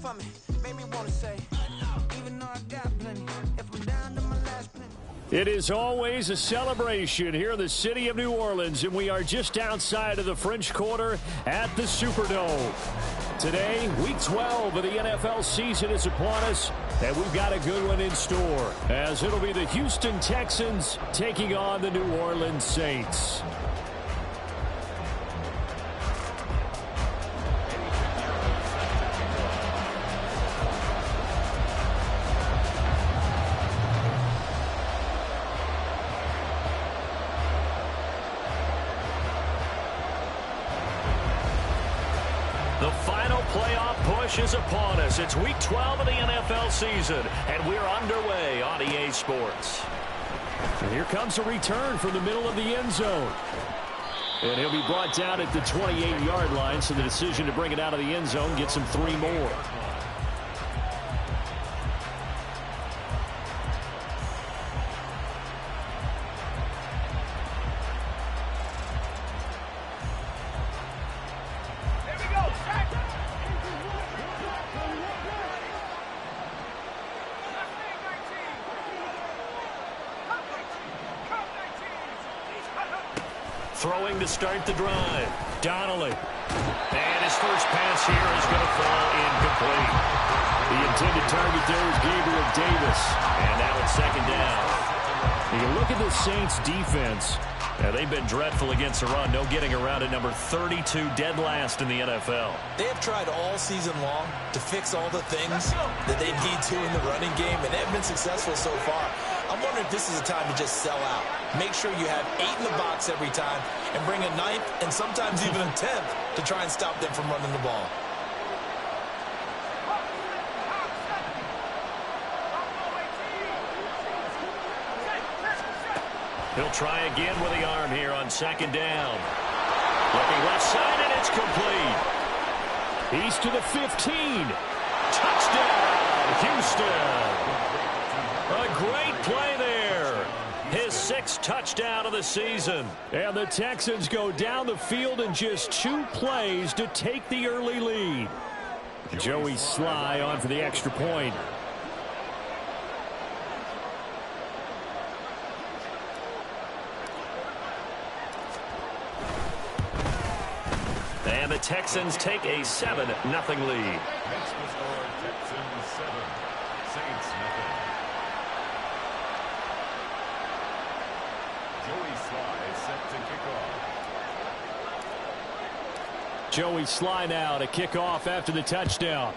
for me. Made me want to say, even though I got plenty, if I'm down to my last penny. It is always a celebration here in the city of New Orleans, and we are just outside of the French Quarter at the Superdome. Today, Week 12 of the NFL season is upon us, and we've got a good one in store, as it'll be the Houston Texans taking on the New Orleans Saints. The final playoff push is upon us. It's Week 12 of the NFL season, and we're underway on EA Sports. And here comes a return from the middle of the end zone. And he'll be brought down at the 28-yard line, so the decision to bring it out of the end zone gets him 3 more. Throwing to start the drive. Donnelly. And his first pass here is going to fall incomplete. The intended target there is Gabriel Davis. And now it's second down. You can look at the Saints defense. Now, they've been dreadful against the run. No getting around at number 32, dead last in the NFL. They have tried all season long to fix all the things that they need to in the running game, and they've been successful so far. I'm wondering if this is a time to just sell out. Make sure you have 8 in the box every time and bring a 9th and sometimes even a 10th to try and stop them from running the ball. He'll try again with the arm here on second down. Looking left side, and it's complete. He's to the 15. Touchdown, Houston. A great play there. His 6th touchdown of the season. And the Texans go down the field in just 2 plays to take the early lead. Joey Sly on for the extra point. And the Texans take a 7-0 lead. Next was score Texans 7, Saints 0. Joey Sly set to kick off. Joey Sly now to kick off after the touchdown.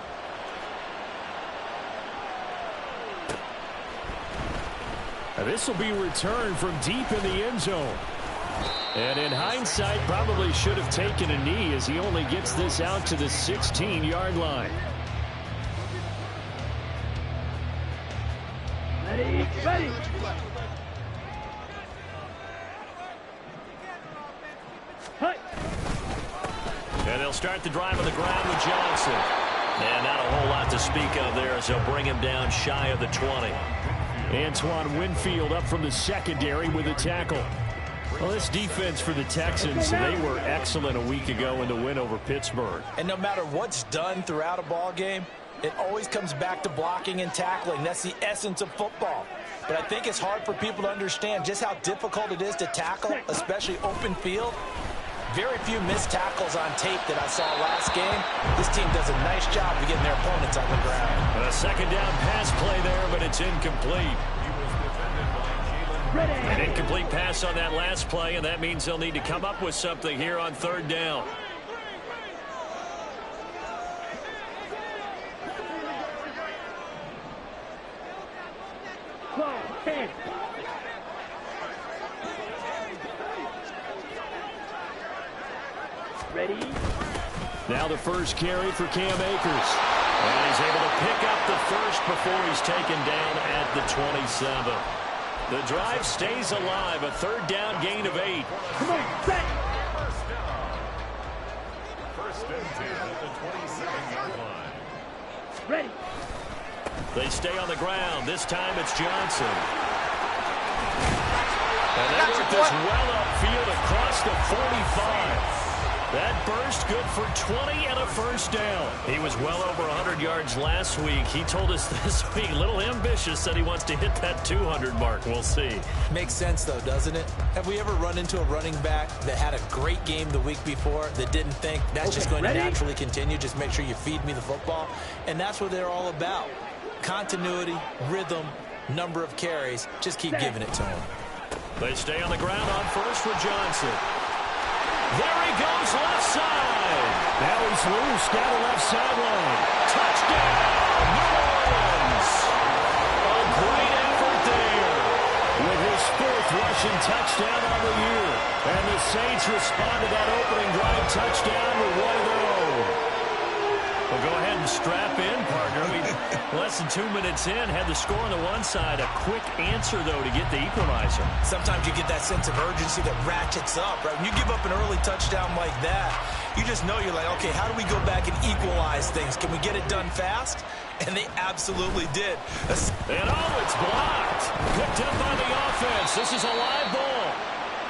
Now this will be returned from deep in the end zone. And in hindsight, probably should have taken a knee as he only gets this out to the 16-yard line. Ready, ready. And they'll start the drive on the ground with Johnson. And not a whole lot to speak of there as they'll bring him down shy of the 20. Antoine Winfield up from the secondary with a tackle. Well, this defense for the Texans, they were excellent a week ago in the win over Pittsburgh. And no matter what's done throughout a ball game, it always comes back to blocking and tackling. That's the essence of football. But I think it's hard for people to understand just how difficult it is to tackle, especially open field. Very few missed tackles on tape that I saw last game. This team does a nice job of getting their opponents on the ground. A second down pass play there, but it's incomplete. An incomplete pass on that last play, and that means they'll need to come up with something here on third down. Ready? Now the first carry for Cam Akers. And he's able to pick up the first before he's taken down at the 27. The drive stays alive. A third down gain of 8. Come on, set. First and 10 at the 27-yard line. Ready. They stay on the ground. This time it's Johnson. And they work this well upfield across the 45. That burst good for 20 and a first down. He was well over 100 yards last week. He told us this week, a little ambitious, said he wants to hit that 200 mark. We'll see. Makes sense, though, doesn't it? Have we ever run into a running back that had a great game the week before that didn't think that's just going to naturally continue? Just make sure you feed me the football. And that's what they're all about. Continuity, rhythm, number of carries. Just keep giving it to him. They stay on the ground on first with Johnson. There he goes, left side. Now he's loose down the left sideline. Touchdown, New Orleans. A great effort there with his 4th rushing touchdown on the year. And the Saints respond to that opening drive touchdown with one of their own. Well, go ahead and strap in, partner. Less than 2 minutes in, had the score on the one side. A quick answer, though, to get the equalizer. Sometimes you get that sense of urgency that ratchets up, right? When you give up an early touchdown like that, you just know you're like, okay, how do we go back and equalize things? Can we get it done fast? And they absolutely did. And it's blocked. Picked up by the offense. This is a live ball.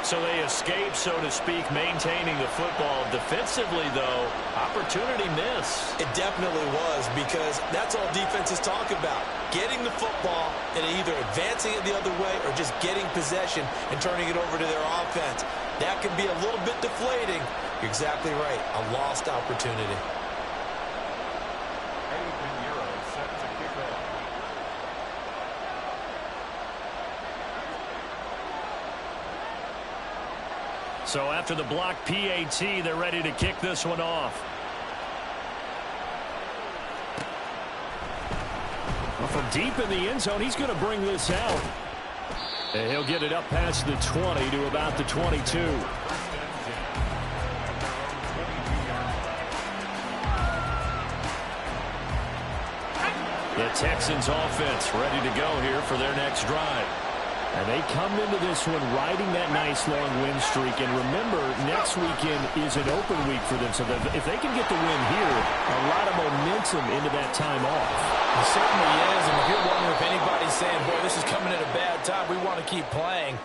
So they escape, so to speak, maintaining the football. Defensively, though, opportunity miss. It definitely was, because that's all defenses talk about. Getting the football and either advancing it the other way or just getting possession and turning it over to their offense. That can be a little bit deflating. You're exactly right. A lost opportunity. So after the block PAT, they're ready to kick this one off. Well, from deep in the end zone, he's going to bring this out. And he'll get it up past the 20 to about the 22. The Texans offense ready to go here for their next drive. And they come into this one riding that nice long win streak. And remember, next weekend is an open week for them. So if they can get the win here, a lot of momentum into that time off. It certainly is. And if you're wondering if anybody's saying, boy, this is coming at a bad time, we want to keep playing,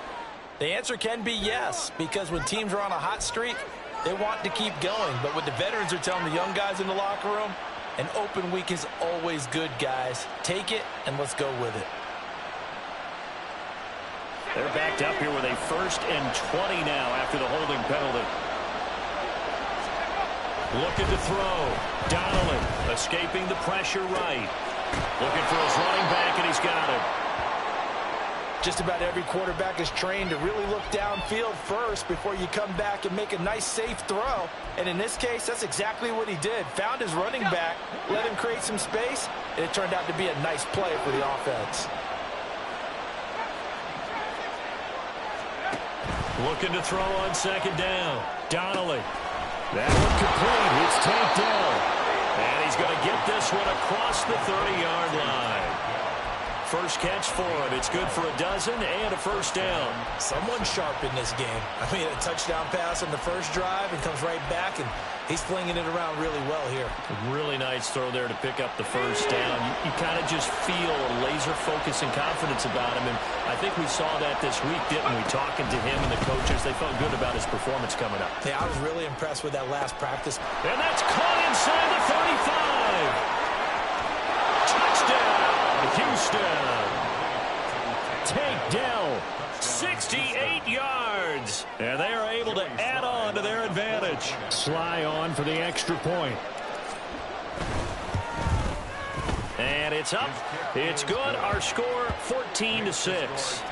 the answer can be yes. Because when teams are on a hot streak, they want to keep going. But what the veterans are telling the young guys in the locker room, an open week is always good, guys. Take it and let's go with it. They're backed up here with a 1st and 20 now after the holding penalty. Looking to throw. Donnelly escaping the pressure right. Looking for his running back, and he's got it. Just about every quarterback is trained to really look downfield first before you come back and make a nice, safe throw. And in this case, that's exactly what he did. Found his running back, let him create some space, and it turned out to be a nice play for the offense. Looking to throw on 2nd down. Donnelly. That one complete. It's tanked down. And he's going to get this one across the 30-yard line. First catch for him. It's good for a dozen and a first down. Someone's sharp in this game. I mean, a touchdown pass on the first drive and comes right back, and he's flinging it around really well here. Really nice throw there to pick up the first down. You kind of just feel a laser focus and confidence about him, and I think we saw that this week, didn't we? Talking to him and the coaches, they felt good about his performance coming up. Yeah, I was really impressed with that last practice. And that's caught inside the 35. Touchdown, Houston. Takedown, 68 yards. And they are able to add on to their advantage. Sly on for the extra point. And it's up. It's good. Our score, 14-6.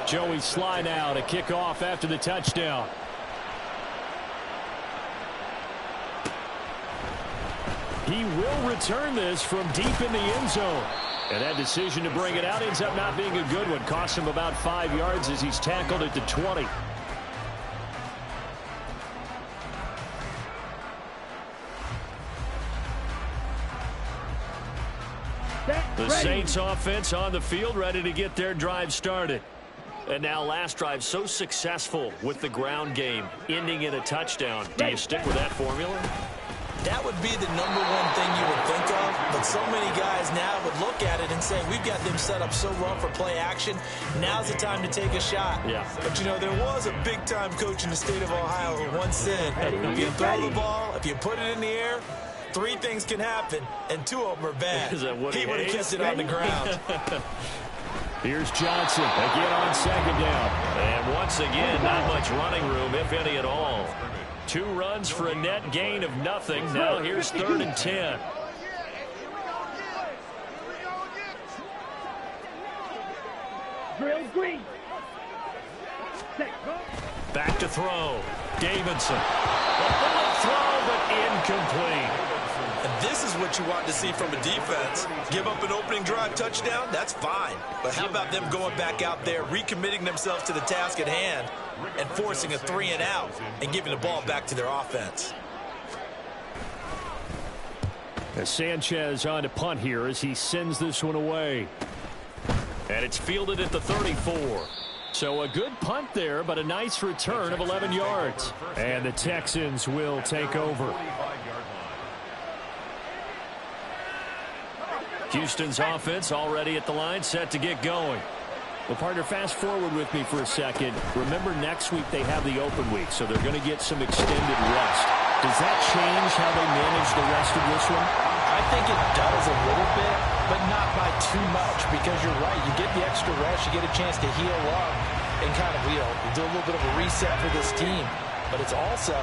Joey Sly now to kick off after the touchdown. He will return this from deep in the end zone. And that decision to bring it out ends up not being a good one. Cost him about 5 yards as he's tackled at the 20. The Saints offense on the field ready to get their drive started. And now last drive so successful with the ground game, ending in a touchdown. Do you stick with that formula? That would be the number one thing you would think of, but so many guys now would look at it and say, we've got them set up so well for play action, now's the time to take a shot. Yeah. But, you know, there was a big-time coach in the state of Ohio who once said, if you throw the ball, if you put it in the air, 3 things can happen, and 2 of them are bad. Is that what he would have kept it on the ground. Here's Johnson again on second down. And once again, not much running room, if any at all. 2 runs for a net gain of nothing. Now here's 3rd and 10. Drill green. Set. Back to throw. Davidson. A bullet throw, but incomplete. And this is what you want to see from a defense. Give up an opening drive touchdown, that's fine. But how about them going back out there, recommitting themselves to the task at hand, and forcing a 3 and out, and giving the ball back to their offense. As Sanchez on to punt here as he sends this one away. And it's fielded at the 34. So a good punt there, but a nice return of 11 yards. And the Texans will take over. Houston's offense already at the line, set to get going. Well, partner, fast forward with me for a second. Remember, next week they have the open week, so they're going to get some extended rest. Does that change how they manage the rest of this one? I think it does a little bit, but not by too much, because you're right. You get the extra rest, you get a chance to heal up and kind of, you know, do a little bit of a reset for this team. But it's also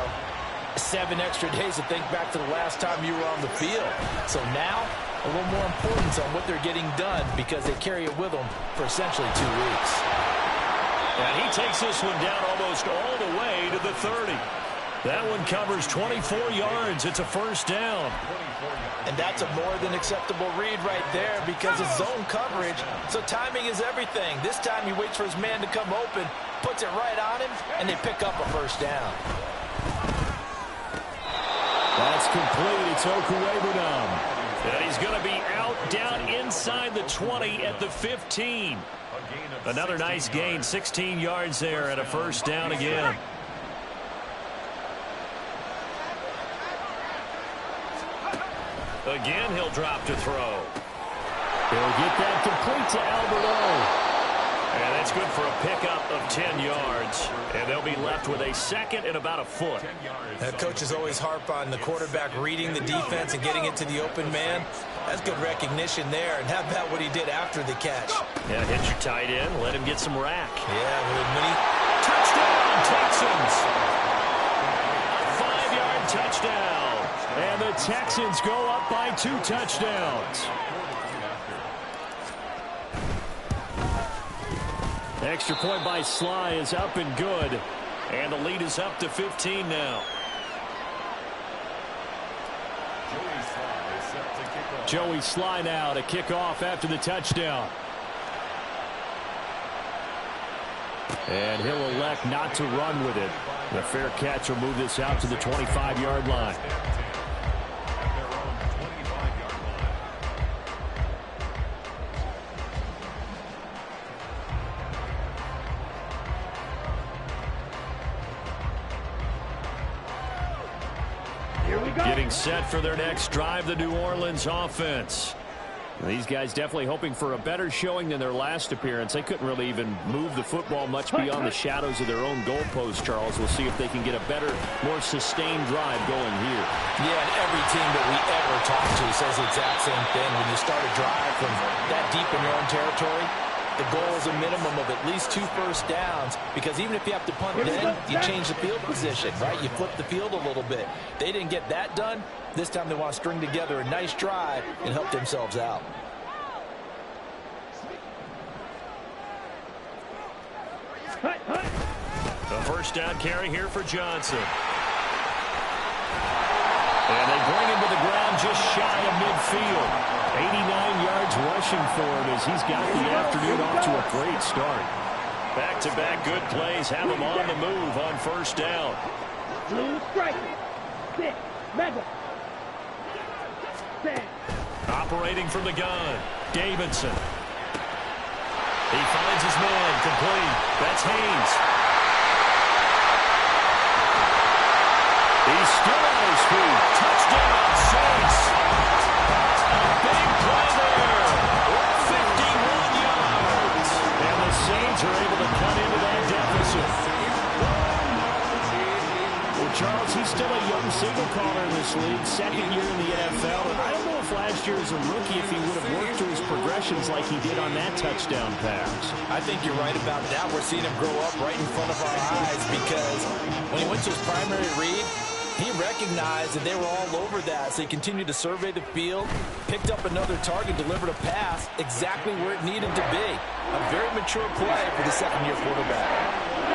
7 extra days to think back to the last time you were on the field. So now, a little more importance on what they're getting done because they carry it with them for essentially 2 weeks. And he takes this one down almost all the way to the 30. That one covers 24 yards. It's a first down. And that's a more than acceptable read right there because it's zone coverage, so timing is everything. This time he waits for his man to come open, puts it right on him, and they pick up a first down. That's complete. It's Okuwebunam. And he's going to be out down inside the 20 at the 15. Another nice gain, 16 yards there and a first down again. Again, he'll drop to throw. He'll get that complete to Alberto. And that's good for a pickup of 10 yards. And they'll be left with a second and about a foot. Coaches always harp on the quarterback reading the defense and getting it to the open man. That's good recognition there. And how about what he did after the catch? Yeah, hit your tight end, let him get some rack. Yeah, when he... Touchdown, Texans! 5-yard touchdown. And the Texans go up by 2 touchdowns. Extra point by Sly is up and good. And the lead is up to 15 now. Joey Sly now to kick off after the touchdown. And he'll elect not to run with it. The fair catch will move this out to the 25-yard line. Getting set for their next drive, the New Orleans offense. These guys definitely hoping for a better showing than their last appearance. They couldn't really even move the football much beyond the shadows of their own goalpost, Charles. We'll see if they can get a better, more sustained drive going here. Yeah, and every team that we ever talk to says the exact same thing. When you start a drive from that deep in your own territory, the goal is a minimum of at least 2 first downs, because even if you have to punt then, you change the field position, right? You flip the field a little bit. They didn't get that done. This time they want to string together a nice drive and help themselves out. A first down carry here for Johnson. And they bring him to the ground just shy of midfield. 89 yards rushing for him as he's got the afternoon off to a great start. Back-to-back good plays have him on the move on first down. Blue strike. Sit. Mega. Operating from the gun, Davidson. He finds his man, complete. That's Haynes. He's still on his feet. Touchdown. Touchdown, Saints. A big play there. 51 yards. And the Saints are able to cut into that deficit. Well, Charles, he's still a young signal caller in this league, second year in the NFL. And I don't know if last year as a rookie, if he would have worked through his progressions like he did on that touchdown pass. I think you're right about that. We're seeing him grow up right in front of our eyes because when he went to his primary read, he recognized that they were all over that, so he continued to survey the field, picked up another target, delivered a pass exactly where it needed to be. A very mature play for the second-year quarterback.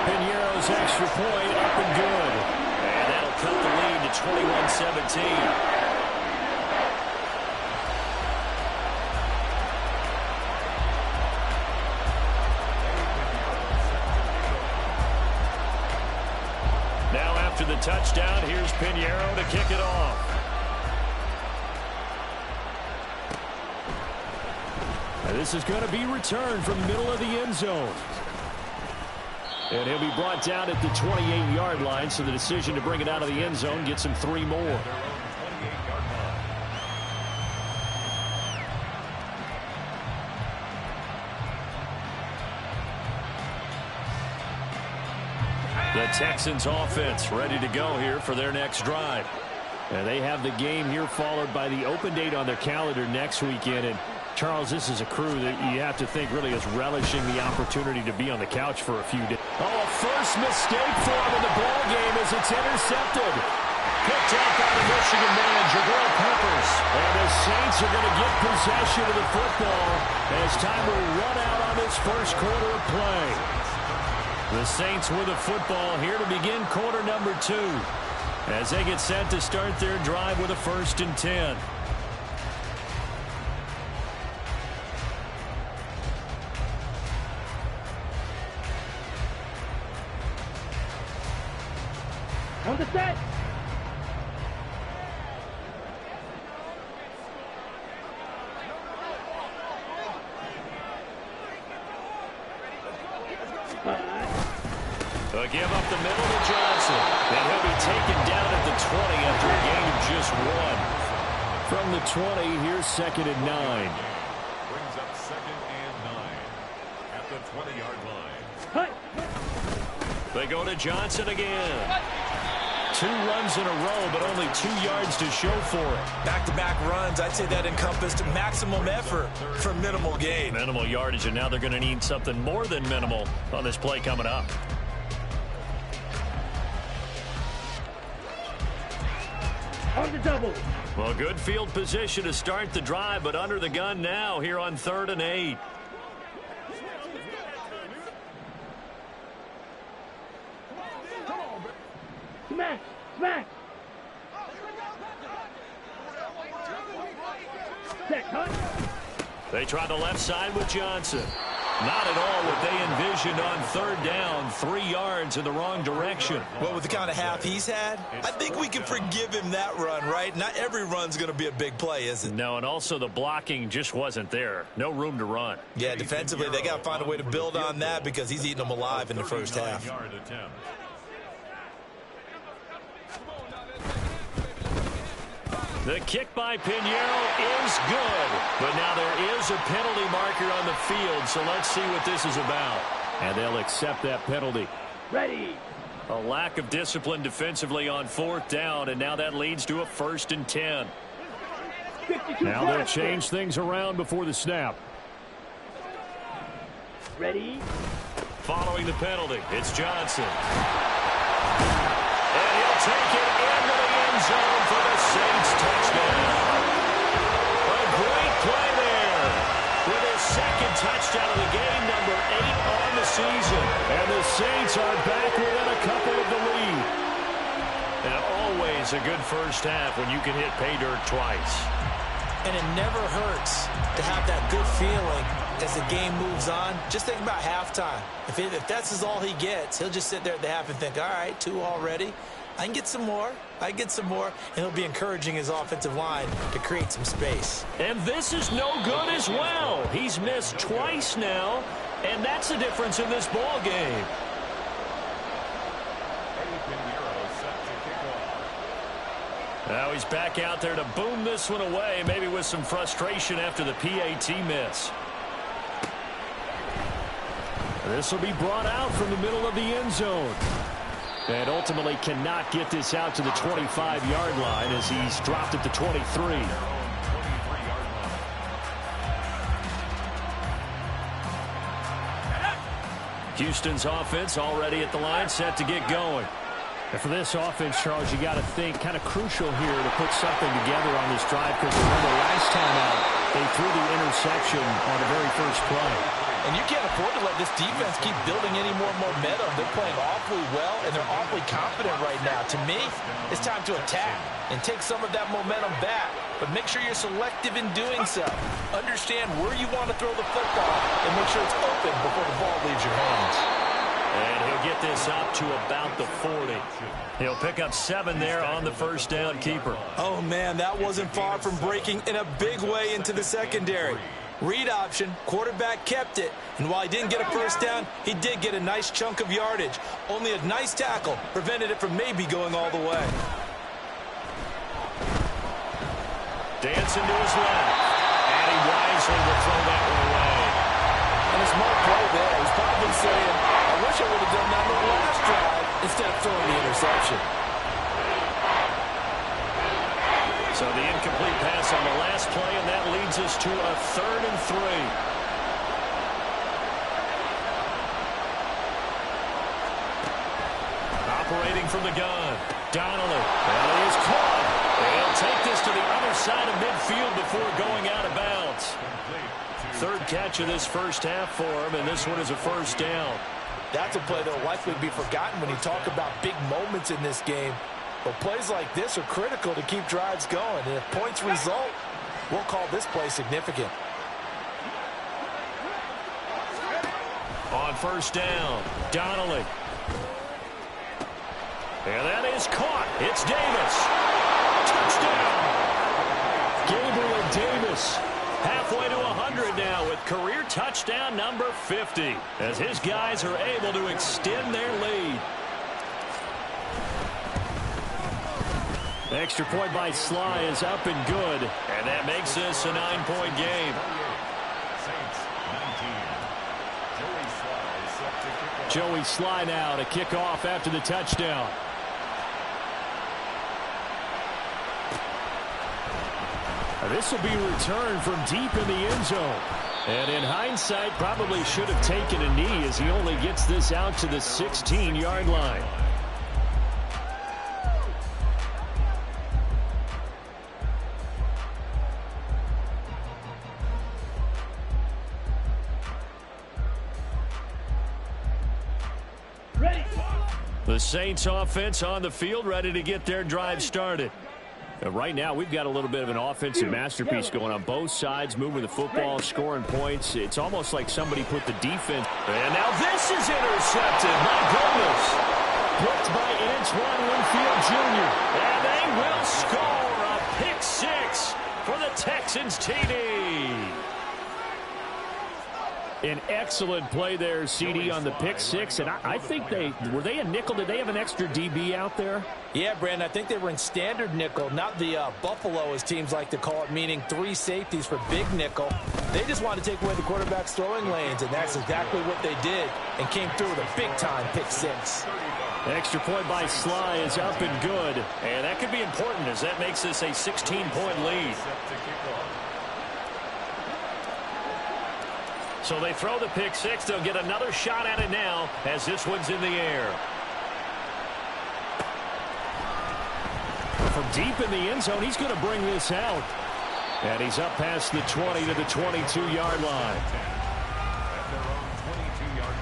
Piñeiro's extra point up and good. And that'll cut the lead to 21-17. The touchdown, here's Piñeiro to kick it off. And this is going to be returned from the middle of the end zone. And he'll be brought down at the 28-yard line, so the decision to bring it out of the end zone gets him 3 more. The Texans offense ready to go here for their next drive. And they have the game here followed by the open date on their calendar next weekend. And Charles, this is a crew that you have to think really is relishing the opportunity to be on the couch for a few days. Oh, a first mistake for him in the ball game as it's intercepted. Picked up by the Michigan man, Jabril Peppers. And the Saints are going to get possession of the football as time will run out on this first quarter of play. The Saints with the football here to begin quarter number 2 as they get set to start their drive with a 1st and 10. On the set. They'll give up the middle to Johnson. And he'll be taken down at the 20 after a gain of just 1. From the 20, here's 2nd and 9. Brings up 2nd and 9 at the 20-yard line. Hey. They go to Johnson again. 2 runs in a row, but only 2 yards to show for it. Back-to-back runs, I'd say that encompassed maximum effort for minimal gain. Minimal yardage, and now they're going to need something more than minimal on this play coming up. On the double. Well, good field position to start the drive, but under the gun now here on 3rd and 8. Smack. Smack. Set. Cut. They try the left side with Johnson. Not at all what they envisioned on 3rd down. 3 yards in the wrong direction. Well, with the kind of half he's had, I think we can forgive him that run, right? Not every run's going to be a big play, is it? No, and also the blocking just wasn't there. No room to run. Yeah, defensively, they got to find a way to build on that because he's eating them alive in the first half. The kick by Piñeiro is good. But now there is a penalty marker on the field, so let's see what this is about. And they'll accept that penalty. Ready. A lack of discipline defensively on 4th down, and now that leads to a 1st and 10. Now they'll change things around before the snap. Ready. Following the penalty, it's Johnson. And he'll take it into the end zone for the Saints touchdown. A great play there with his 2nd touchdown of the game, number 8 on the season. And the Saints are back within a couple of the lead. And always a good first half when you can hit pay dirt twice. And it never hurts to have that good feeling as the game moves on. Just think about halftime. If that's all he gets, he'll just sit there at the half and think, all right, 2 already. I can get some more. I get some more. And he'll be encouraging his offensive line to create some space. And this is no good as well. He's missed twice now, and that's the difference in this ball game. Now he's back out there to boom this one away, maybe with some frustration after the PAT miss. This will be brought out from the middle of the end zone. And ultimately cannot get this out to the 25-yard line as he's dropped at the 23. Houston's offense already at the line, set to get going. And for this offense, Charles, you got to think kind of crucial here to put something together on this drive, because remember last time out they threw the interception on the very first play. And you can't afford to let this defense keep building any more momentum. They're playing awfully well, and they're awfully confident right now. To me, it's time to attack and take some of that momentum back. But make sure you're selective in doing so. Understand where you want to throw the football and make sure it's open before the ball leaves your hands. And he'll get this up to about the 40. He'll pick up 7 there on the first down keeper. Oh, man, that wasn't far from breaking in a big way into the secondary. Read option, quarterback kept it, and while he didn't get a first down, he did get a nice chunk of yardage. Only a nice tackle prevented it from maybe going all the way. Dancing to his left, and he wisely will throw that one away. And a smart play there. He's probably saying, I wish I would have done that on the last drive instead of throwing the interception. So the incomplete pass on the last play, and that leads us to a 3rd and 3. Operating from the gun, Donnelly. And he is caught. He'll take this to the other side of midfield before going out of bounds. 3rd catch of this first half for him, and this one is a first down. That's a play that will likely be forgotten when you talk about big moments in this game. But plays like this are critical to keep drives going. And if points result, we'll call this play significant. On first down, Donnelly. And that is caught. It's Davis. Touchdown. Gabriel Davis. Halfway to 100 now with career touchdown number 50. As his guys are able to extend their lead. The extra point by Sly is up and good. And that makes this a 9-point game. Joey Sly now to kick off after the touchdown. This will be returned from deep in the end zone. And in hindsight, probably should have taken a knee as he only gets this out to the 16-yard line. The Saints offense on the field, ready to get their drive started. Right now, we've got a little bit of an offensive masterpiece going on both sides, moving the football, scoring points. It's almost like somebody put the defense. And now this is intercepted. My goodness. Blocked by Antoine Winfield Jr. And they will score a pick 6 for the Texans TD. An excellent play there, CD, on the pick 6. And I think were they a nickel? Did they have an extra DB out there? Yeah, Brandon, I think they were in standard nickel, not the Buffalo, as teams like to call it, meaning 3 safeties for big nickel. They just wanted to take away the quarterback's throwing lanes, and that's exactly what they did, and came through with a big-time pick 6. Extra point by Sly is up and good. And that could be important as that makes this a 16-point lead. So they throw the pick 6. They'll get another shot at it now as this one's in the air. From deep in the end zone, he's going to bring this out. And he's up past the 20 to the 22-yard line. At their own 22-yard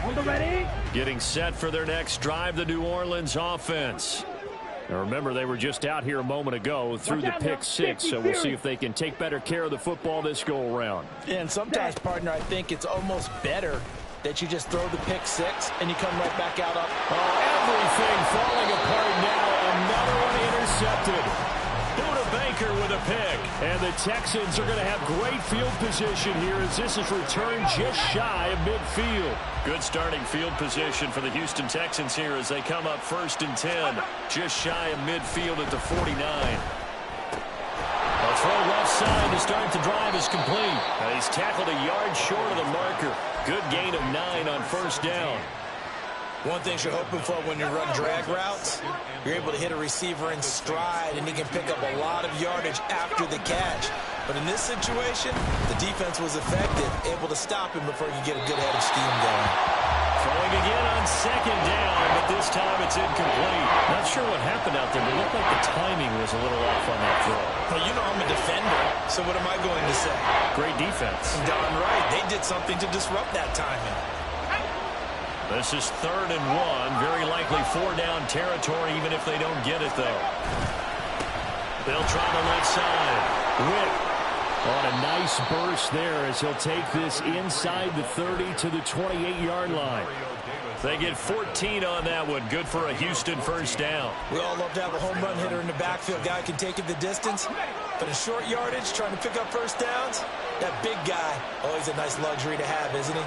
line. On the ready. Getting set for their next drive, the New Orleans offense. Now remember, they were just out here a moment ago through the pick 6, so we'll see if they can take better care of the football this go-around. And sometimes, partner, I think it's almost better that you just throw the pick 6 and you come right back out up. Oh, everything falling apart now. Another one intercepted. Buda Baker Baker with a pick. And the Texans are going to have great field position here as this is returned just shy of midfield. Good starting field position for the Houston Texans here as they come up 1st and 10. Just shy of midfield at the 49. A throw left side to start the drive is complete. He's tackled a yard short of the marker. Good gain of 9 on 1st down. One thing you're hoping for when you run drag routes, you're able to hit a receiver in stride, and he can pick up a lot of yardage after the catch. But in this situation, the defense was effective, able to stop him before he could get a good head of steam going. Throwing again on 2nd down, but this time it's incomplete. Not sure what happened out there, but it looked like the timing was a little off on that throw. Well, you know I'm a defender, so what am I going to say? Great defense. Darn right. They did something to disrupt that timing. This is 3rd and 1. Very likely 4-down territory, even if they don't get it, though. They'll try the left side. Witt on a nice burst there as he'll take this inside the 30 to the 28-yard line. They get 14 on that one. Good for a Houston 1st down. We all love to have a home run hitter in the backfield. Guy can take it the distance. But in short yardage, trying to pick up 1st downs, that big guy, always a nice luxury to have, isn't he?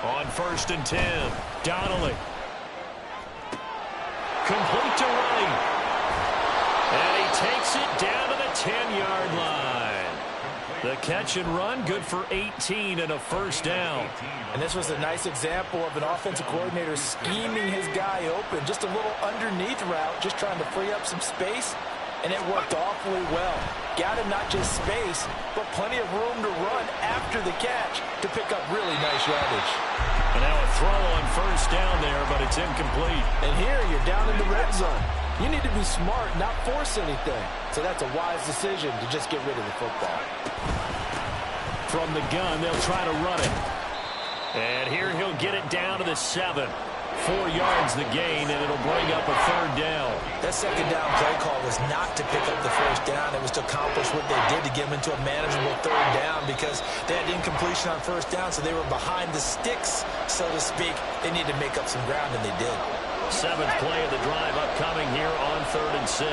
On 1st and 10, Donnelly. Complete to Wright. And he takes it down to the 10-yard line. The catch and run, good for 18 and a 1st down. And this was a nice example of an offensive coordinator scheming his guy open. Just a little underneath route, just trying to free up some space. And it worked awfully well. Got him not just space, but plenty of room to run after the catch to pick up really nice yardage. And now a throw on 1st down there, but it's incomplete. And here you're down in the red zone. You need to be smart, not force anything. So that's a wise decision to just get rid of the football. From the gun, they'll try to run it. And here he'll get it down to the 7. 4 yards the gain, and it'll bring up a 3rd down. That 2nd down play call was not to pick up the 1st down. It was to accomplish what they did to get them into a manageable 3rd down because they had incompletion on 1st down, so they were behind the sticks, so to speak. They needed to make up some ground, and they did. 7th play of the drive upcoming here on 3rd and 6.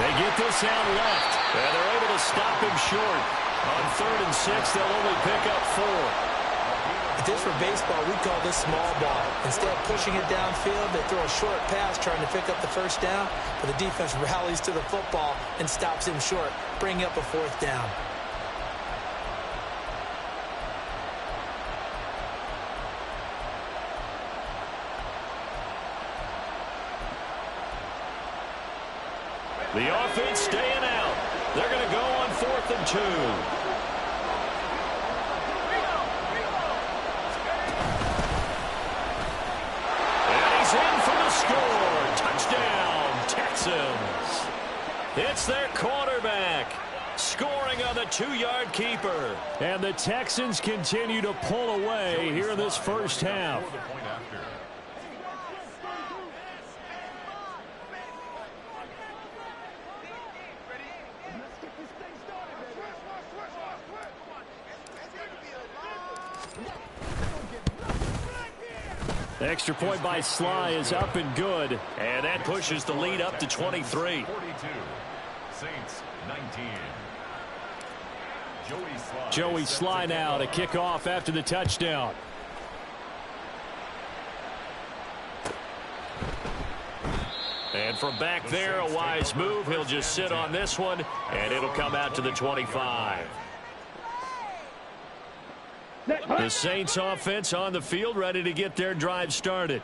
They get this out left, and they're able to stop him short. On 3rd and 6, they'll only pick up 4. If this were baseball, we'd call this small ball. Instead of pushing it downfield, they throw a short pass trying to pick up the 1st down, but the defense rallies to the football and stops him short, bringing up a 4th down. The offense staying out. They're going to go on 4th and 2. And he's in for the score. Touchdown, Texans. It's their quarterback scoring on the 2-yard keeper. And the Texans continue to pull away here in this 1st half. Extra point by Sly is up and good. And that pushes the lead up to 23. 42. Saints 19. Joey Sly now to kick off after the touchdown. And from back there, a wise move. He'll just sit on this one, and it'll come out to the 25. The Saints offense on the field, ready to get their drive started.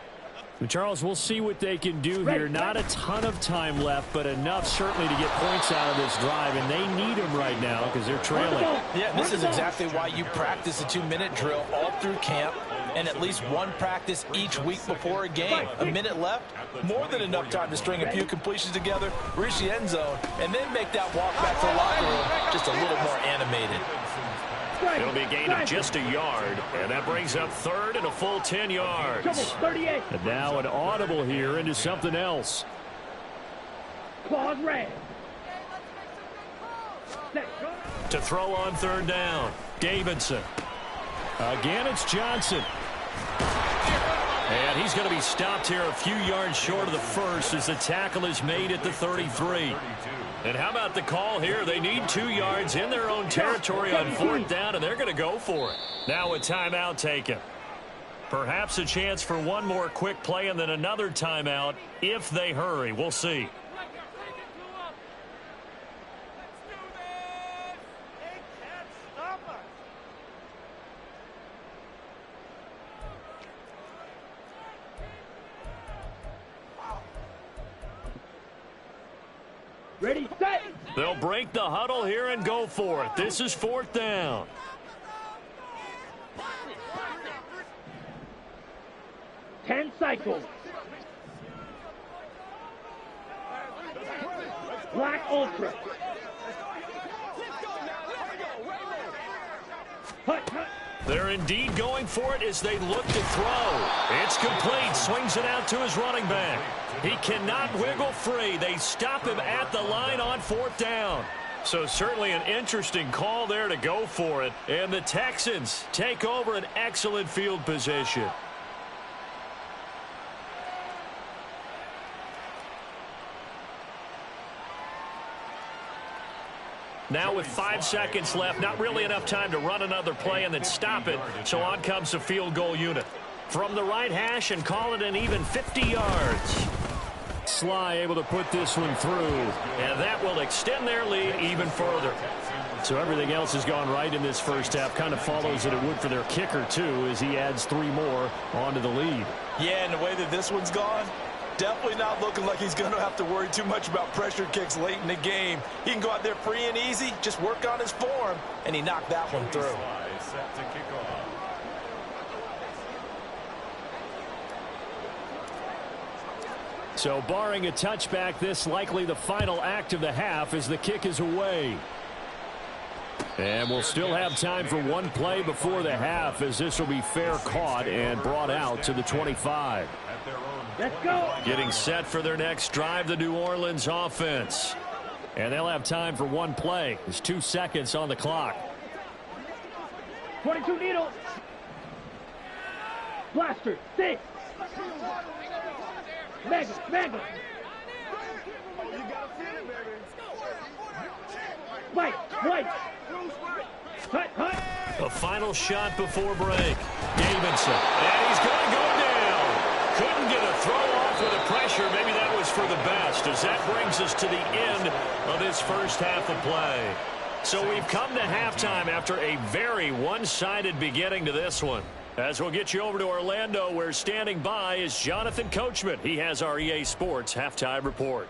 Charles, we'll see what they can do here. Not a ton of time left, but enough certainly to get points out of this drive, and they need them right now because they're trailing. Yeah, this is exactly why you practice a 2-minute drill all through camp and at least one practice each week before a game. A minute left, more than enough time to string a few completions together, reach the end zone, and then make that walk back to the locker room just a little more animated. It'll be a gain of just a yard, and that brings up 3rd and a full 10 yards. And now an audible here into something else. Claws red. To throw on 3rd down, Davidson. Again, it's Johnson. And he's going to be stopped here a few yards short of the first as the tackle is made at the 33. And how about the call here? They need 2 yards in their own territory on 4th down, and they're going to go for it. Now a timeout taken. Perhaps a chance for one more quick play and then another timeout if they hurry. We'll see. Ready, set. They'll break the huddle here and go for it. This is 4th down. Ten cycles. Black Ultra. Hut, hut. They're indeed going for it as they look to throw. It's complete. Swings it out to his running back. He cannot wiggle free. They stop him at the line on 4th down. So certainly an interesting call there to go for it. And the Texans take over an excellent field position. Now with 5 seconds left, not really enough time to run another play and then stop it. So on comes the field goal unit. From the right hash and call it an even 50 yards. Sly able to put this one through. And that will extend their lead even further. So everything else has gone right in this first half. Kind of follows that it would for their kicker, too, as he adds 3 more onto the lead. Yeah, and the way that this one's gone, definitely not looking like he's going to have to worry too much about pressure kicks late in the game. He can go out there free and easy, just work on his form, and he knocked that one through. Set to kick off. So barring a touchback, this likely the final act of the half as the kick is away. And we'll still have time for one play before the half as this will be fair caught and brought out to the 25. Let's go. Getting set for their next drive, the New Orleans offense. And they'll have time for one play. There's 2 seconds on the clock. 22 needles. Blaster, 6. Mega. White. Hut. The final shot before break. Davidson. And he's going to go down. Couldn't get a throw off with the pressure. Maybe that was for the best, as that brings us to the end of this first half of play. So we've come to halftime after a very one-sided beginning to this one. As we'll get you over to Orlando, where standing by is Jonathan Coachman. He has our EA Sports halftime report.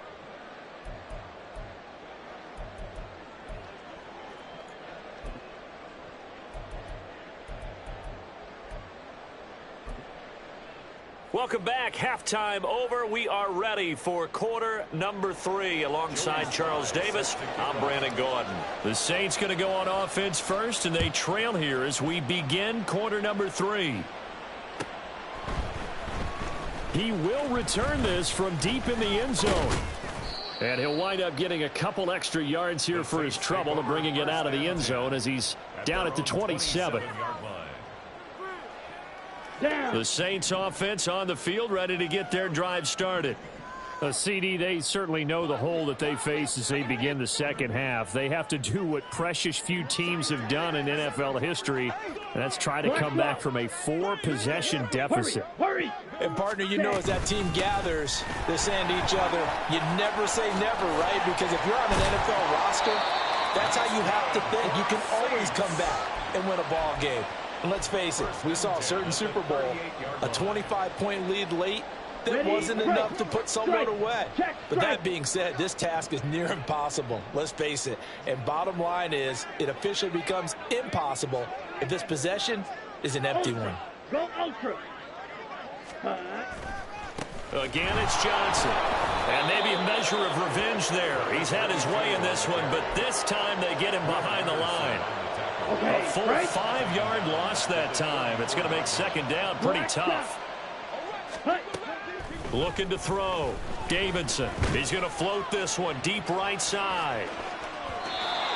Welcome back. Halftime over. We are ready for quarter number 3 alongside Charles Davis. I'm Brandon Gordon. The Saints going to go on offense first, and they trail here as we begin quarter number 3. He will return this from deep in the end zone. And he'll wind up getting a couple extra yards here for his trouble to bringing it out of the end zone as he's down at the 27. The Saints offense on the field, ready to get their drive started. CD, they certainly know the hole that they face as they begin the second half. They have to do what precious few teams have done in NFL history, and that's try to come back from a 4-possession deficit. Hurry. And, partner, you know as that team gathers, they're saying to each other, you never say never, right? Because if you're on an NFL roster, that's how you have to think. You can always come back and win a ball game. And let's face it, we saw a certain Super Bowl, a 25-point lead late. That wasn't enough to put someone away. But that being said, this task is near impossible. Let's face it. And bottom line is, it officially becomes impossible if this possession is an empty one. Go ultra. Again, it's Johnson. And maybe a measure of revenge there. He's had his way in this one, but this time they get him behind the line. A full 5-yard loss that time. It's going to make second down pretty tough. Looking to throw. Davidson. He's going to float this one deep right side.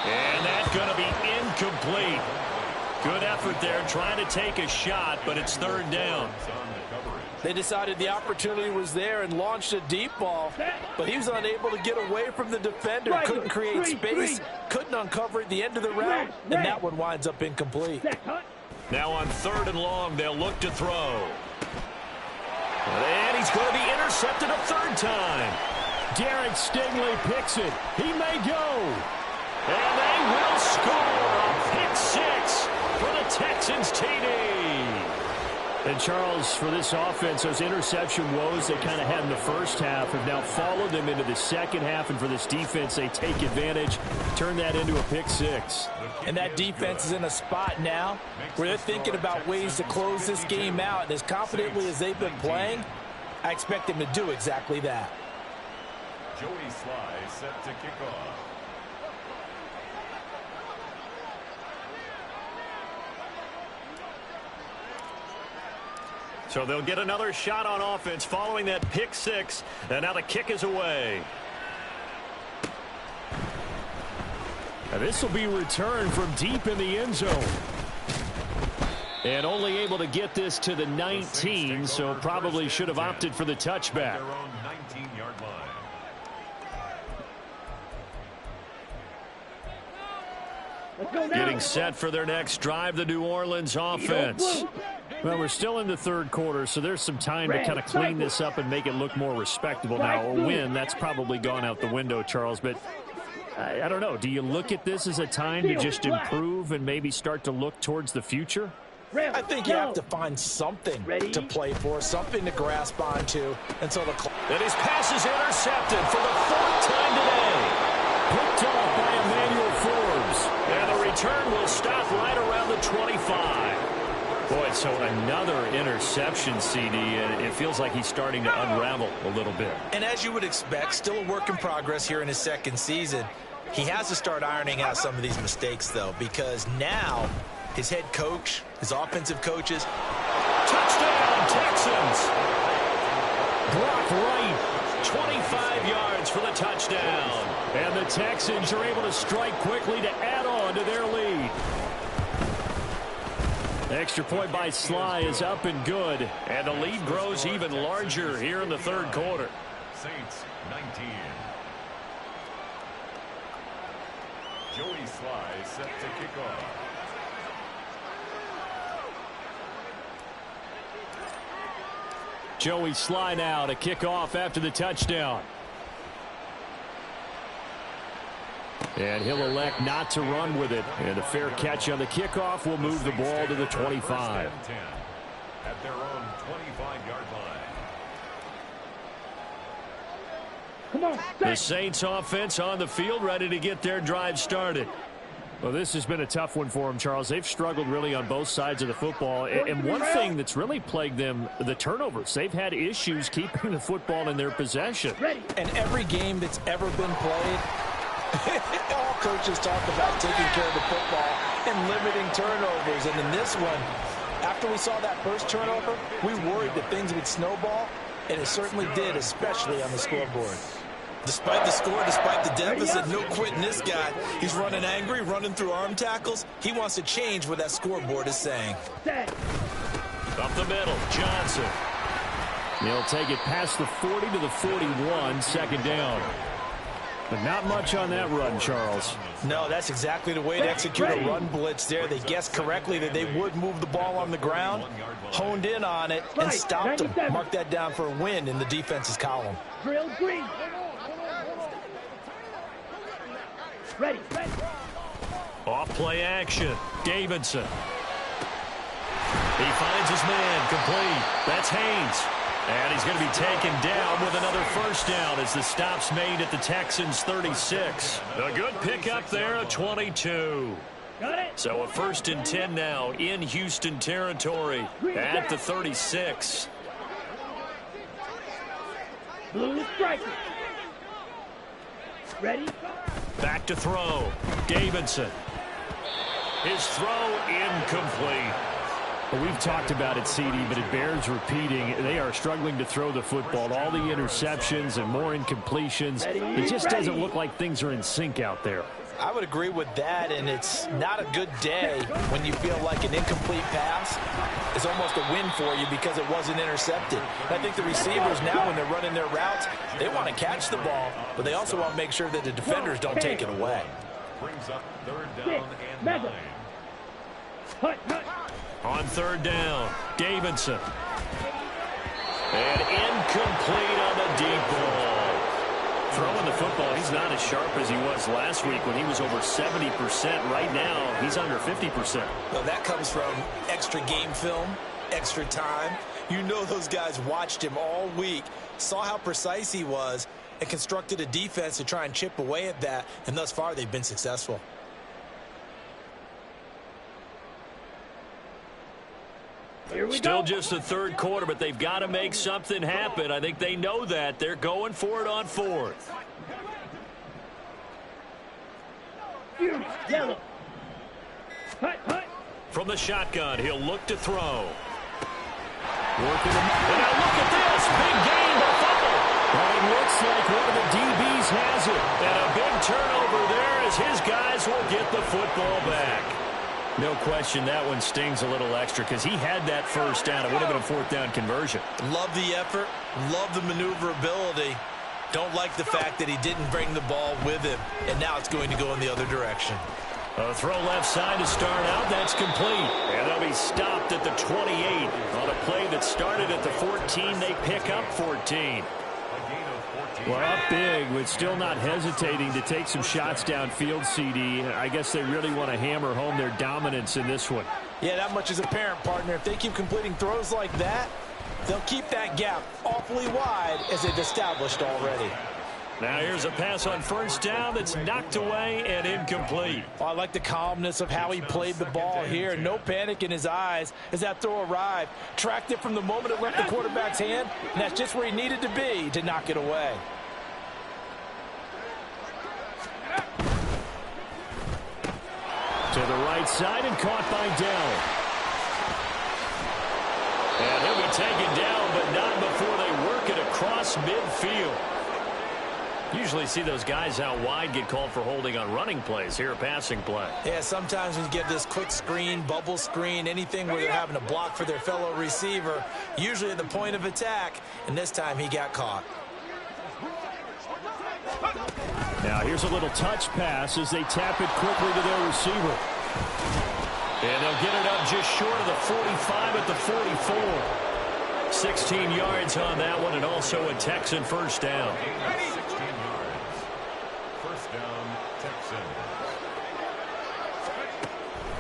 And that's going to be incomplete. Good effort there trying to take a shot, but it's third down. They decided the opportunity was there and launched a deep ball, but he was unable to get away from the defender. Couldn't create space, couldn't uncover at the end of the route, and that one winds up incomplete. Now on 3rd and long, they'll look to throw. And he's going to be intercepted a 3rd time. Derek Stingley picks it. He may go. And they will score a pick 6 for the Texans TD. And Charles, for this offense, those interception woes they kind of had in the first half have now followed them into the second half. And for this defense, they take advantage, turn that into a pick 6. And that defense is in a spot now where they're thinking about ways to close this game out. And as confidently as they've been playing, I expect them to do exactly that. Joey Sly set to kick off. So they'll get another shot on offense following that pick 6. And now the kick is away. Now this will be returned from deep in the end zone. And only able to get this to the 19, so probably should have opted for the touchback. Their own 19-yard line. Getting set for their next drive, the New Orleans offense. Well, we're still in the 3rd quarter, so there's some time to kind of clean this up and make it look more respectable. Now, a win, that's probably gone out the window, Charles, but I don't know. Do you look at this as a time to just improve and maybe start to look towards the future? I think you have to find something to play for, something to grasp onto. And so and his pass is intercepted for the 4th time today. Picked off by Emmanuel Forbes. And the return will stop right around the 25. Boy, so another interception, CD, and it feels like he's starting to unravel a little bit. And as you would expect, still a work in progress here in his 2nd season. He has to start ironing out some of these mistakes, though, because now his head coach, his offensive coaches. Touchdown, Texans! Brock Wright, 25 yards for the touchdown. And the Texans are able to strike quickly to add on to their lead. Extra point by Sly is up and good. And the lead grows even larger here in the 3rd quarter. Saints 19. Joey Sly set to kick off. Joey Sly now to kick off after the touchdown. And he'll elect not to run with it. And a fair catch on the kickoff will move the ball to the 25. At their own 25-yard line. Come on, The Saints offense on the field ready to get their drive started. Well, this has been a tough one for them, Charles. They've struggled really on both sides of the football. And one thing that's really plagued them, the turnovers. They've had issues keeping the football in their possession. And every game that's ever been played, all coaches talk about taking care of the football and limiting turnovers. And in this one, after we saw that first turnover, we worried that things would snowball, and it certainly did, especially on the scoreboard. Despite the score, despite the deficit, no quitting this guy. He's running angry, running through arm tackles. He wants to change what that scoreboard is saying. Up the middle, Johnson. He'll take it past the 40 to the 41, 2nd down. But not much on that run, Charles. No, that's exactly the way to execute a run blitz there. They guessed correctly that they would move the ball on the ground, honed in on it, and stopped them. Mark that down for a win in the defense's column. Drill green. Ready. Off play action. Davidson. He finds his man complete. That's Haynes. And he's going to be taken down with another first down as the stop's made at the Texans' 36. A good pickup there, a 22. Got it. So a 1st and 10 now in Houston territory at the 36. Blue striker. Ready. Back to throw. Davidson. His throw incomplete. Well, we've talked about it, CD, but it bears repeating. They are struggling to throw the football. All the interceptions and more incompletions. It just doesn't look like things are in sync out there. I would agree with that, and it's not a good day when you feel like an incomplete pass is almost a win for you because it wasn't intercepted. And I think the receivers now, when they're running their routes, they want to catch the ball, but they also want to make sure that the defenders don't take it away. Brings up 3rd down and 9. On 3rd down, Davidson. And incomplete on the deep ball. Throwing the football, he's not as sharp as he was last week when he was over 70%. Right now, he's under 50%. Well, that comes from extra game film, extra time. You know those guys watched him all week, saw how precise he was, and constructed a defense to try and chip away at that, and thus far they've been successful. Still just the 3rd quarter, but they've got to make something happen. I think they know that. They're going for it on 4th. Yellow. From the shotgun, he'll look to throw. Working him. And now look at this. Big gain, but fumble. Well, it looks like one of the DBs has it. And a big turnover there as his guys will get the football back. No question that one stings a little extra because he had that 1st down. It would have been a 4th down conversion. Love the effort. Love the maneuverability. Don't like the fact that he didn't bring the ball with him. And now it's going to go in the other direction. A throw left side to start out. That's complete. And they'll be stopped at the 28. On a play that started at the 14, they pick up 14. Well, up big, but still not hesitating to take some shots downfield, CD. I guess they really want to hammer home their dominance in this one. Yeah, that much is apparent, partner. If they keep completing throws like that, they'll keep that gap awfully wide as they've established already. Now here's a pass on 1st down that's knocked away and incomplete. Oh, I like the calmness of how he played the ball here. No panic in his eyes as that throw arrived. Tracked it from the moment it left the quarterback's hand, and that's just where he needed to be to knock it away. To the right side and caught by Dell. And he'll be taken down, but not before they work it across midfield. Usually see those guys out wide get called for holding on running plays. Here a passing play. Yeah, sometimes when you get this quick screen, bubble screen, anything where they're having to block for their fellow receiver, usually at the point of attack, and this time he got caught. Now here's a little touch pass as they tap it quickly to their receiver. And they'll get it up just short of the 45 at the 44. 16 yards on that one, and also a Texan 1st down. 16 yards. 1st down, Texan.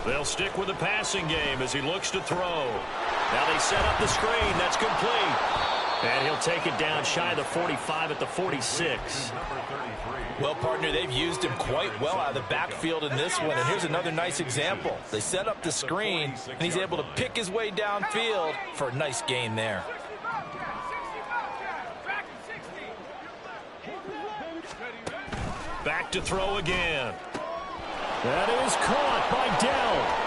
They'll stick with the passing game as he looks to throw. Now they set up the screen. That's complete. And he'll take it down shy of the 45 at the 46. Well, partner, they've used him quite well out of the backfield in this one. And here's another nice example. They set up the screen, and he's able to pick his way downfield for a nice gain there. Back to throw again. That is caught by Dell.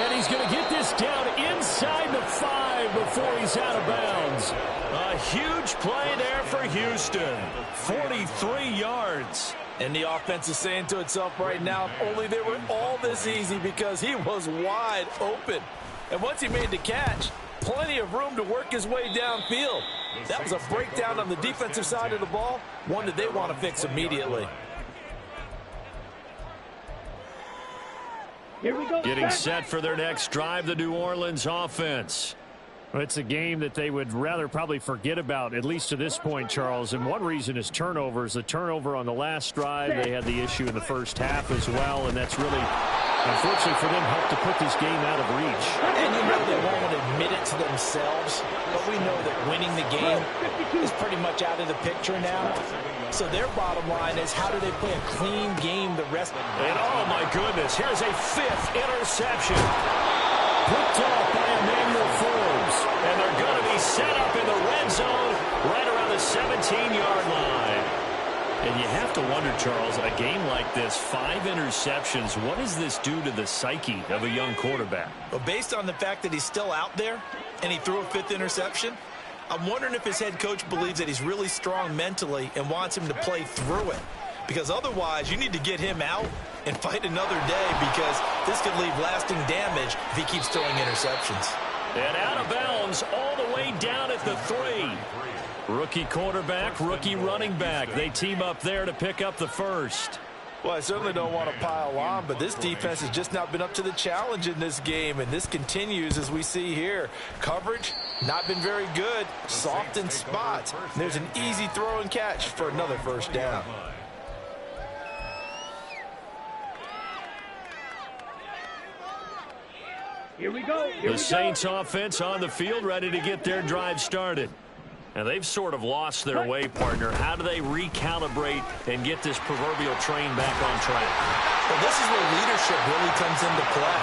And he's going to get this down inside the 5 before he's out of bounds. A huge play there for Houston. 43 yards. And the offense is saying to itself right now, if only they were all this easy, because he was wide open. And once he made the catch, plenty of room to work his way downfield. That was a breakdown on the defensive side of the ball, one that they want to fix immediately. Here we go. Getting set for their next drive, the New Orleans offense. Well, it's a game that they would rather probably forget about, at least to this point, Charles. And one reason is turnovers. The turnover on the last drive, they had the issue in the first half as well, and that's really, unfortunately for them, helped to put this game out of reach. And you know they won't admit it to themselves, but we know that winning the game is pretty much out of the picture now. So their bottom line is, how do they play a clean game the rest of the way? And oh my goodness, here's a 5th interception. Picked off by Emmanuel Forbes. And they're going to be set up in the red zone right around the 17-yard line. And you have to wonder, Charles, a game like this, 5 interceptions, what does this do to the psyche of a young quarterback? Well, based on the fact that he's still out there and he threw a 5th interception, I'm wondering if his head coach believes that he's really strong mentally and wants him to play through it. because otherwise you need to get him out and fight another day, because this could leave lasting damage if he keeps throwing interceptions. And out of bounds all the way down at the 3. Rookie quarterback, rookie running back. They team up there to pick up the first. Well, I certainly don't want to pile on, but this defense has just not been up to the challenge in this game, and this continues as we see here. Coverage, not been very good. Soft in spots. There's an easy throw and catch for another first down. Here we go. The Saints offense on the field, ready to get their drive started. And they've sort of lost their way, partner. How do they recalibrate and get this proverbial train back on track? Well, this is where leadership really comes into play.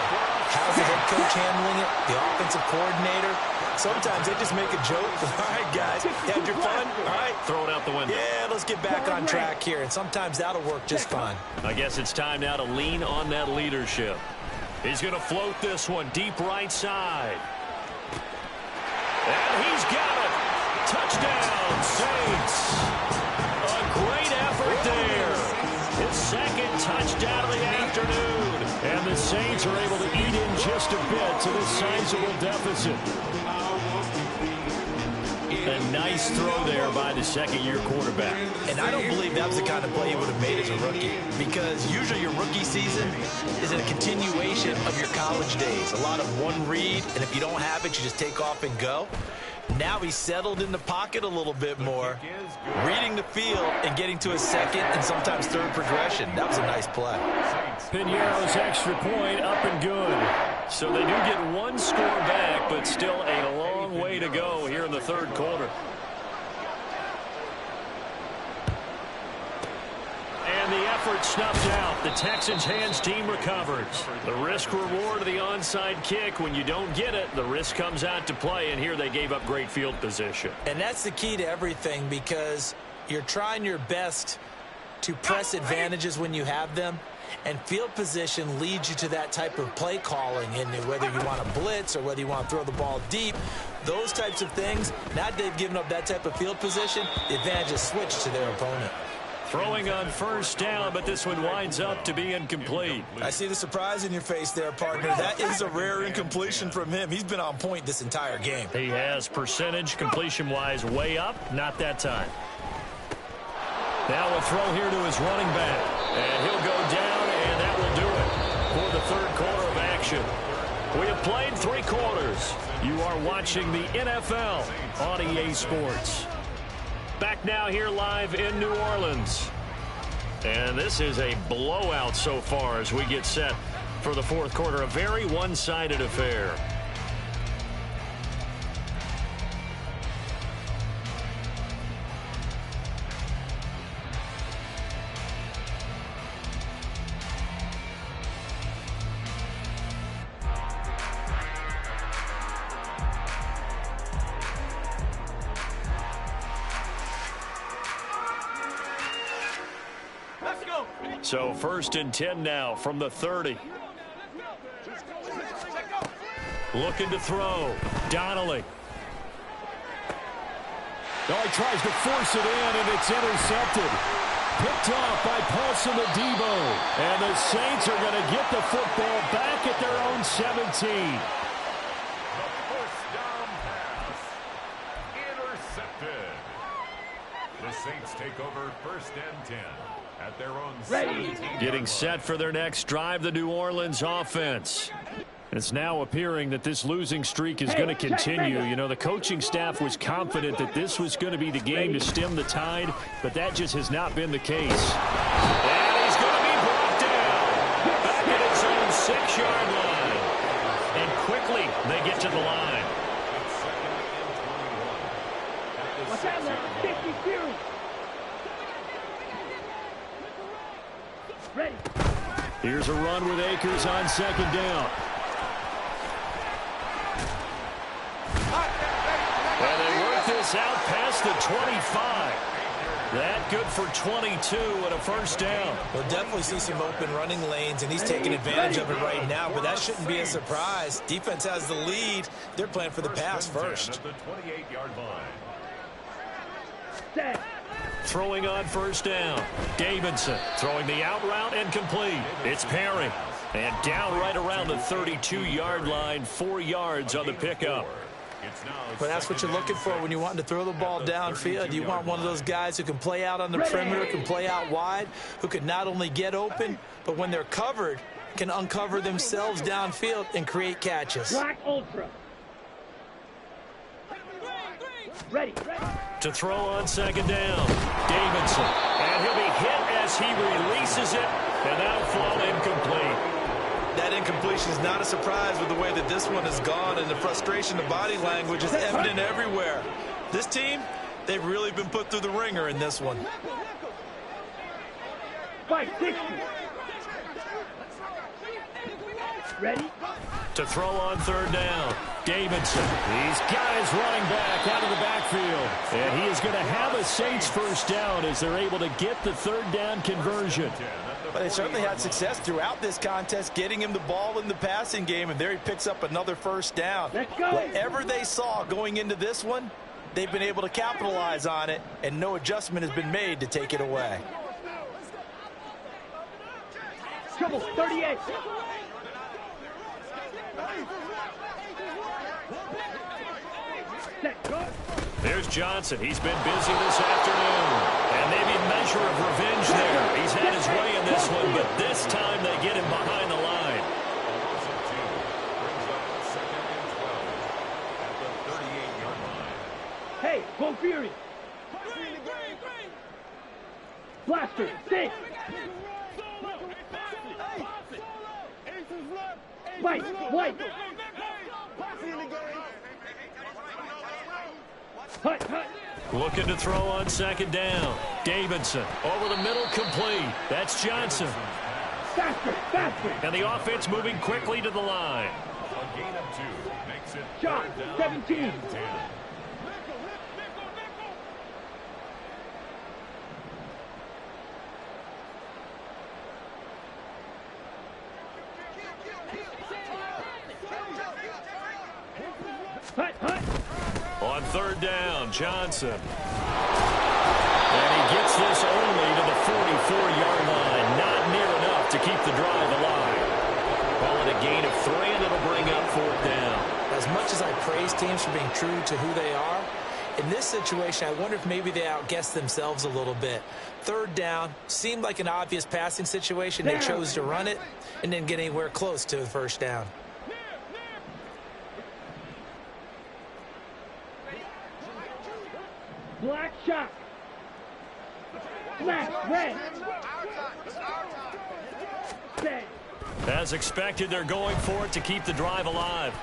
How's the head coach handling it? The offensive coordinator? Sometimes they just make a joke. All right, guys, had your fun? All right. Throw it out the window. Yeah, let's get back on track here. And sometimes that'll work just fine. I guess it's time now to lean on that leadership. He's going to float this one deep right side. And he's got it. Touchdown, Saints. A great effort there. His second touchdown of the afternoon. And the Saints are able to eat in just a bit to this sizable deficit. A nice throw there by the second-year quarterback. And I don't believe that was the kind of play he would have made as a rookie, because usually your rookie season is a continuation of your college days. A lot of one read, and if you don't have it, you just take off and go. Now he's settled in the pocket a little bit more, reading the field and getting to a second and sometimes third progression. That was a nice play. Piñeiro's extra point up and good. So they do get one score back, but still a long way to go here in the third quarter. And the effort snuffed out. The Texans' hands team recovers. The risk reward of the onside kick. When you don't get it, the risk comes out to play, and here they gave up great field position. And that's the key to everything, because you're trying your best to press advantages when you have them, and field position leads you to that type of play calling, and whether you want to blitz or whether you want to throw the ball deep, those types of things. Now they've given up that type of field position, the advantage is switched to their opponent. Throwing on first down, but this one winds up to be incomplete. I see the surprise in your face there, partner. That is a rare incompletion from him. He's been on point this entire game. He has percentage completion-wise way up, not that time. Now a throw here to his running back. And he'll go down, and that will do it for the third quarter of action. We have played 3 quarters. You are watching the NFL on EA Sports. Back now here live in New Orleans. And this is a blowout so far as we get set for the fourth quarter. A very one-sided affair. So 1st and 10 now from the 30. Looking to throw. Donnelly. Oh, he tries to force it in, and it's intercepted. Picked off by Paulson Adebo. And the Saints are going to get the football back at their own 17. First down pass. Intercepted. The Saints take over 1st and 10 at their own 17. Getting set for their next drive, the New Orleans offense. It's now appearing that this losing streak is going to continue. You know, the coaching staff was confident that this was going to be the game to stem the tide, but that just has not been the case. And he's going to be brought down back at his own 6-yard line. And quickly they get to the line. What's that, man? 50 series. Ready. Here's a run with Akers on 2nd down. And they work this out past the 25. That good for 22 and a first down. We'll definitely see some open running lanes, and he's taking advantage of it right now, but that shouldn't be a surprise. Defense has the lead. They're playing for the pass first. At the 28-yard line. Set. throwing on first down. Davidson throwing the out route and complete. It's Perry. And down right around the 32-yard line, 4 yards on the pickup. But that's what you're looking for when you want to throw the ball downfield. You want one of those guys who can play out on the perimeter, can play out wide, who can not only get open, but when they're covered, can uncover themselves downfield and create catches. Black Ultra. Ready. To throw on second down, Davidson. And he'll be hit as he releases it, and that'll fall incomplete. That incompletion is not a surprise with the way that this one has gone, and the frustration, the body language is evident everywhere. This team, they've really been put through the ringer in this one. 560. Ready? To throw on third down, Davidson. He's got his running back out of the backfield. And he is going to have a Saints first down as they're able to get the third down conversion. But they certainly had success throughout this contest, getting him the ball in the passing game, and there he picks up another first down. Let's go. Whatever they saw going into this one, they've been able to capitalize on it, and no adjustment has been made to take it away. Trouble, 38. Set, go. There's Johnson. He's been busy this afternoon. And maybe a measure of revenge there. He's had his way in this one, but this time they get him behind the line. Hey, go Fury. Blaster, stay. White. Hut. Looking to throw on second down. Davidson over the middle, complete. That's Johnson. Faster. And the offense moving quickly to the line. A gain of 2 makes it Shot, 17. 10. Hut. On third down, Johnson. And he gets this only to the 44-yard line. Not near enough to keep the drive alive. Call it a gain of 3, and it'll bring up fourth down. As much as I praise teams for being true to who they are, in this situation, I wonder if maybe they outguessed themselves a little bit. Third down seemed like an obvious passing situation. They chose to run it and didn't get anywhere close to the first down. Black shot. Black, red. Set. As expected, they're going for it to keep the drive alive.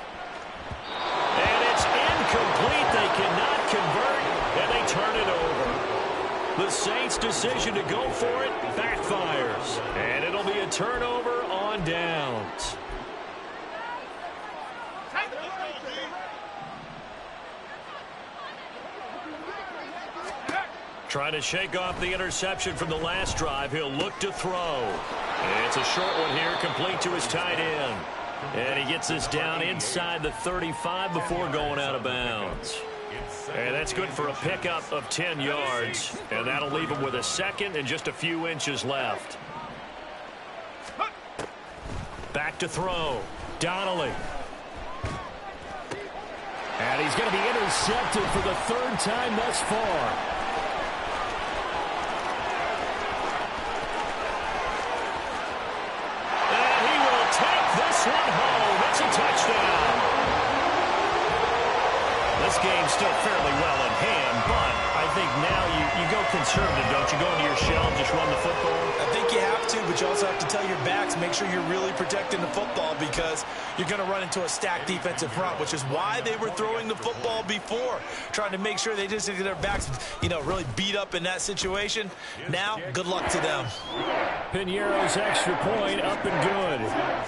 And it's incomplete. They cannot convert, and they turn it over. The Saints' decision to go for it backfires. And it'll be a turnover on downs. Trying to shake off the interception from the last drive. He'll look to throw. It's a short one here, complete to his tight end. And he gets this down inside the 35 before going out of bounds. And that's good for a pickup of 10 yards. And that'll leave him with a second and just a few inches left. Back to throw. Donnelly. And he's going to be intercepted for the third time thus far. One home. It's a touchdown. This game's still fairly well in hand, but I think now you go conservative, don't you? Go into your shell and just run the football? I think you have to, but you also have to tell your backs, make sure you're really protecting the football because you're going to run into a stacked defensive front, which is why they were throwing the football before, trying to make sure they just get their backs, really beat up in that situation. Now, good luck to them. Piñeiro's extra point up and good.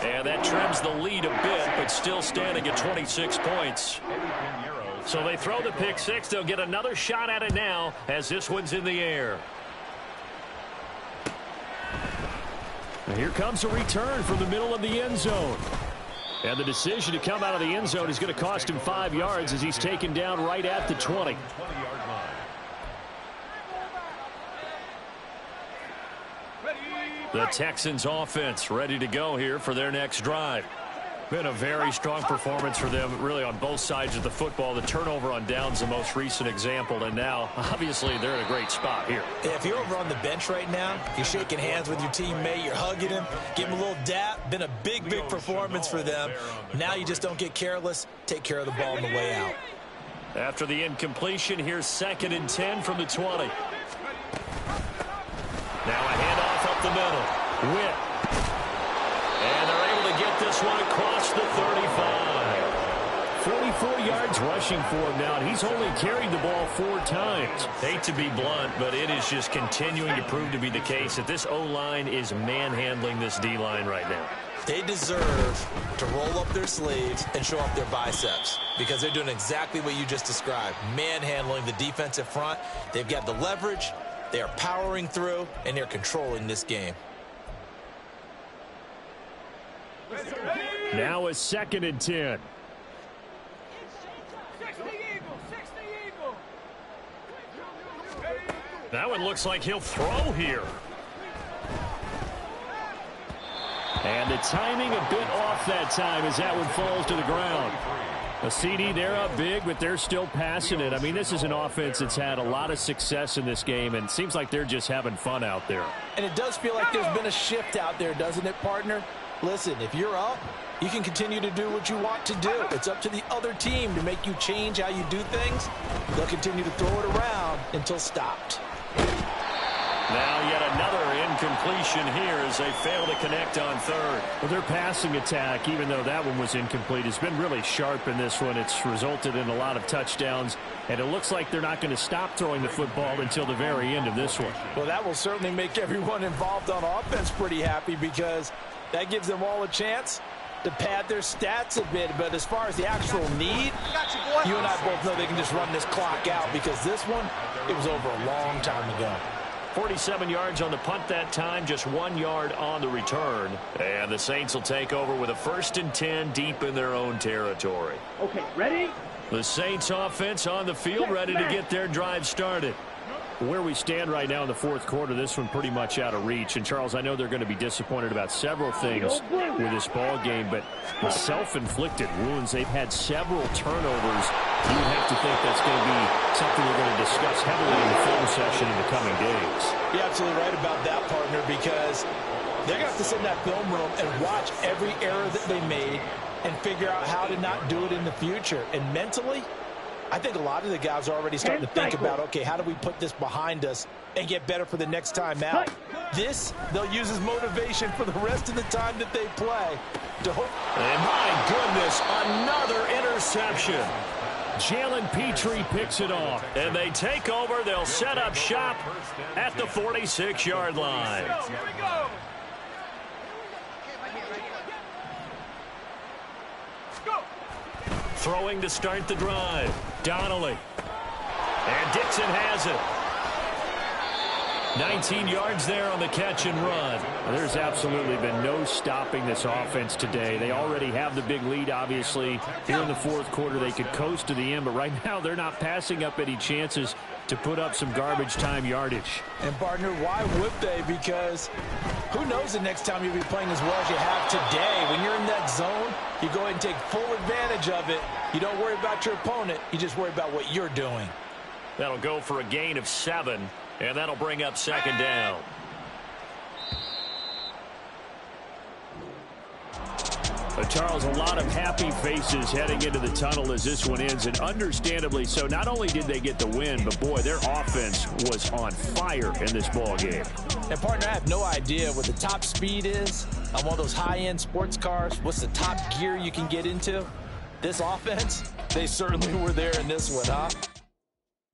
And that trims the lead a bit, but still standing at 26 points. So they throw the pick six. They'll get another shot at it now as this one's in the air. And here comes a return from the middle of the end zone. And the decision to come out of the end zone is going to cost him 5 yards as he's taken down right at the 20. The Texans offense ready to go here for their next drive. Been a very strong performance for them, really, on both sides of the football. The turnover on downs, the most recent example, and now, obviously, they're in a great spot here. If you're over on the bench right now, you're shaking hands with your teammate, you're hugging him, give him a little dap. Been a big performance for them. Now you just don't get careless. Take care of the ball on the way out. After the incompletion, here's 2nd and 10 from the 20. Now a handoff up the middle. Witt. And they're able to get this one across the 35. 44 yards rushing for him now, and he's only carried the ball 4 times. Hate to be blunt, but it is just continuing to prove to be the case that this O-line is manhandling this D-line right now. They deserve to roll up their sleeves and show off their biceps because they're doing exactly what you just described, manhandling the defensive front. They've got the leverage, they are powering through, and they're controlling this game. Now a 2nd and 10. That one looks like he'll throw here. And the timing a bit off that time as that one falls to the ground. A CD, they're up big, but they're still passing it. I mean, this is an offense that's had a lot of success in this game, and it seems like they're just having fun out there. And it does feel like there's been a shift out there, doesn't it, partner? Listen, if you're up, you can continue to do what you want to do. It's up to the other team to make you change how you do things. They'll continue to throw it around until stopped. Now yet another incompletion here as they fail to connect on 3rd. Well, their passing attack, even though that one was incomplete, has been really sharp in this one. It's resulted in a lot of touchdowns, and it looks like they're not going to stop throwing the football until the very end of this one. Well, that will certainly make everyone involved on offense pretty happy because that gives them all a chance to pad their stats a bit. But as far as the actual need, you and I both know they can just run this clock out because this one, it was over a long time ago. 47 yards on the punt that time, just 1 yard on the return. And the Saints will take over with a 1st and 10 deep in their own territory. Okay, ready? The Saints offense on the field, ready to get their drive started. Where we stand right now in the 4th quarter, this one pretty much out of reach. And, Charles, I know they're going to be disappointed about several things with this ball game, but the self-inflicted wounds, they've had several turnovers. You would have to think that's going to be something they're going to discuss heavily in the film session in the coming days. You're absolutely right about that, partner, because they're going to have to sit in that film room and watch every error that they made and figure out how to not do it in the future. And mentally, I think a lot of the guys are already starting to think about, okay, how do we put this behind us and get better for the next time out? This, they'll use as motivation for the rest of the time that they play. And my goodness, another interception. Jalen Petrie picks it off. And they take over. They'll set up shop at the 46-yard line. Here we go. Throwing to start the drive. Donnelly. And Dixon has it. 19 yards there on the catch and run. There's absolutely been no stopping this offense today. They already have the big lead, obviously. Here in the 4th quarter, they could coast to the end, but right now they're not passing up any chances to put up some garbage time yardage. And, partner, why would they? Because who knows the next time you'll be playing as well as you have today. When you're in that zone, you go ahead and take full advantage of it. You don't worry about your opponent. You just worry about what you're doing. That'll go for a gain of 7, and that'll bring up 2nd down. Charles, a lot of happy faces heading into the tunnel as this one ends, and understandably so. Not only did they get the win, but, boy, their offense was on fire in this ball game. And, partner, I have no idea what the top speed is on one of those high-end sports cars. What's the top gear you can get into? This offense, they certainly were there in this one, huh?